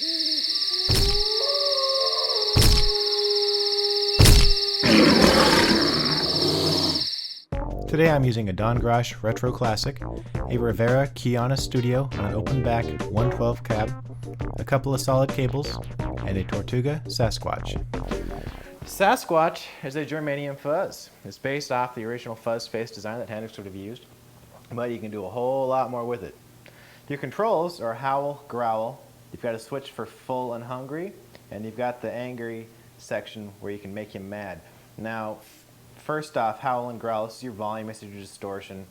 Today I'm using a Don Grosh Retro Classic, a Rivera Kiana Studio on an open back 112 cab, a couple of solid cables, and a Tortuga Sasquatch. Sasquatch is a Germanium fuzz. It's based off the original fuzz face design that Hendrix would have used, but you can do a whole lot more with it. Your controls are howl, growl. You've got a switch for full and hungry, and you've got the angry section where you can make him mad. Now, first off, howl and growl, this is your volume, this is your distortion.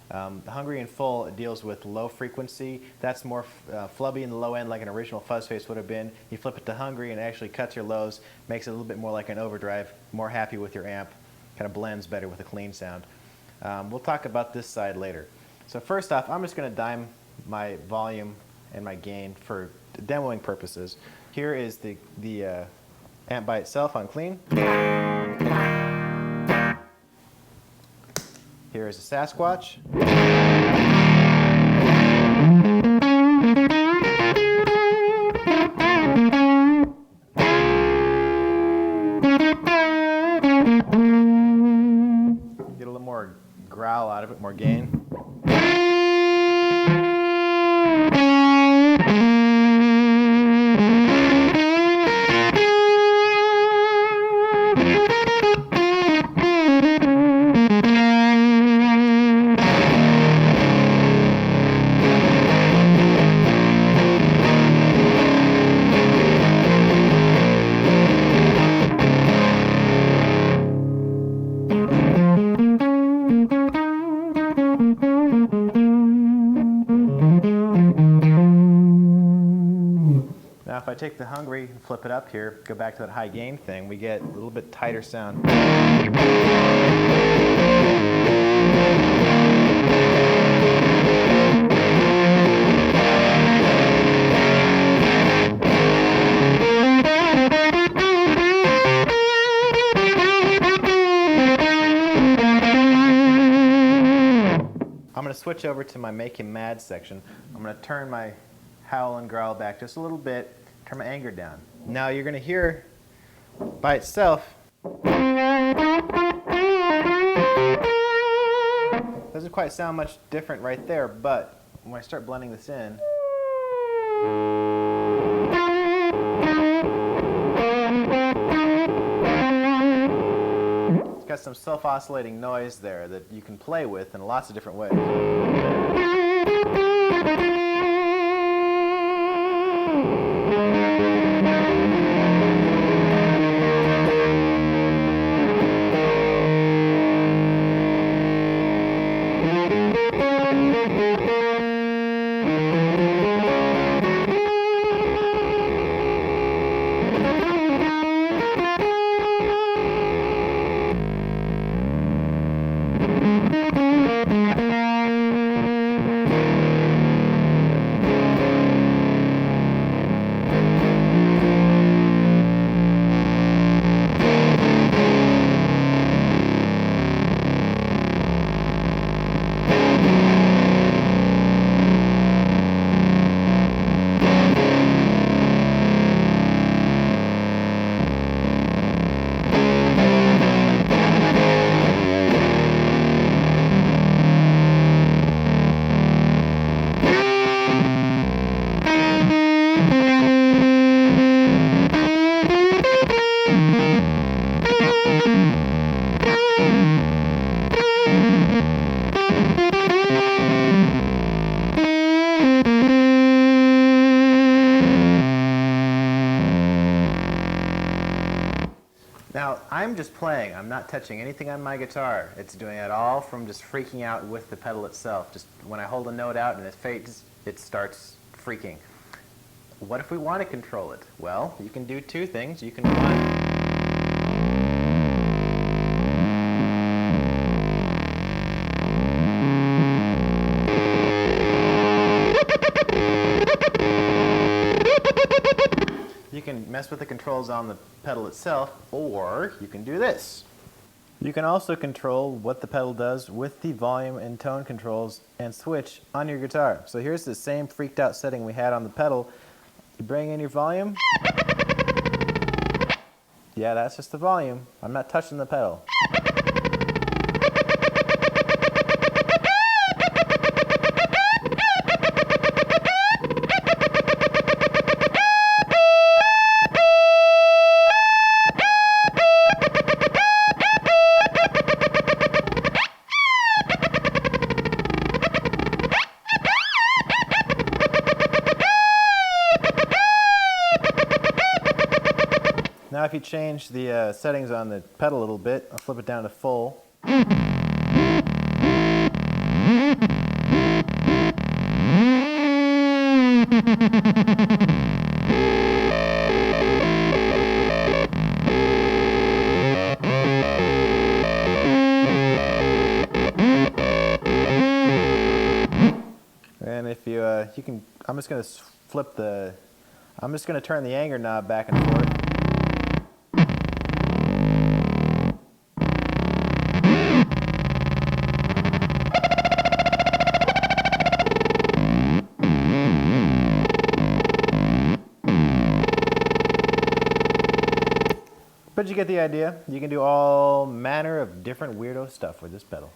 The hungry and full, it deals with low frequency. That's more flubby in the low end like an original fuzz face would have been. You flip it to hungry and it actually cuts your lows, makes it a little bit more like an overdrive, more happy with your amp, kind of blends better with a clean sound. We'll talk about this side later. So first off, I'm just going to dime my volume and my gain for demoing purposes. Here is the amp by itself on clean. Here is a Sasquatch. Get a little more growl out of it, more gain. Now if I take the hungry and flip it up here, go back to that high gain thing, we get a little bit tighter sound. I'm going to switch over to my Make Him Mad section. I'm going to turn my howl and growl back just a little bit, turn my anger down. Now you're going to hear by itself, doesn't quite sound much different right there, but when I start blending this in, it's got some self-oscillating noise there that you can play with in lots of different ways. Now, I'm just playing. I'm not touching anything on my guitar. It's doing it all from just freaking out with the pedal itself. Just when I hold a note out and it fades, it starts freaking. What if we want to control it? Well, you can do two things. You can You can mess with the controls on the pedal itself, or you can do this. You can also control what the pedal does with the volume and tone controls and switch on your guitar. So here's the same freaked out setting we had on the pedal. You bring in your volume. Yeah, that's just the volume. I'm not touching the pedal. Now if you change the settings on the pedal a little bit, I'll flip it down to full. And if you can, I'm just going to turn the anger knob back and forth. But you get the idea. You can do all manner of different weirdo stuff with this pedal.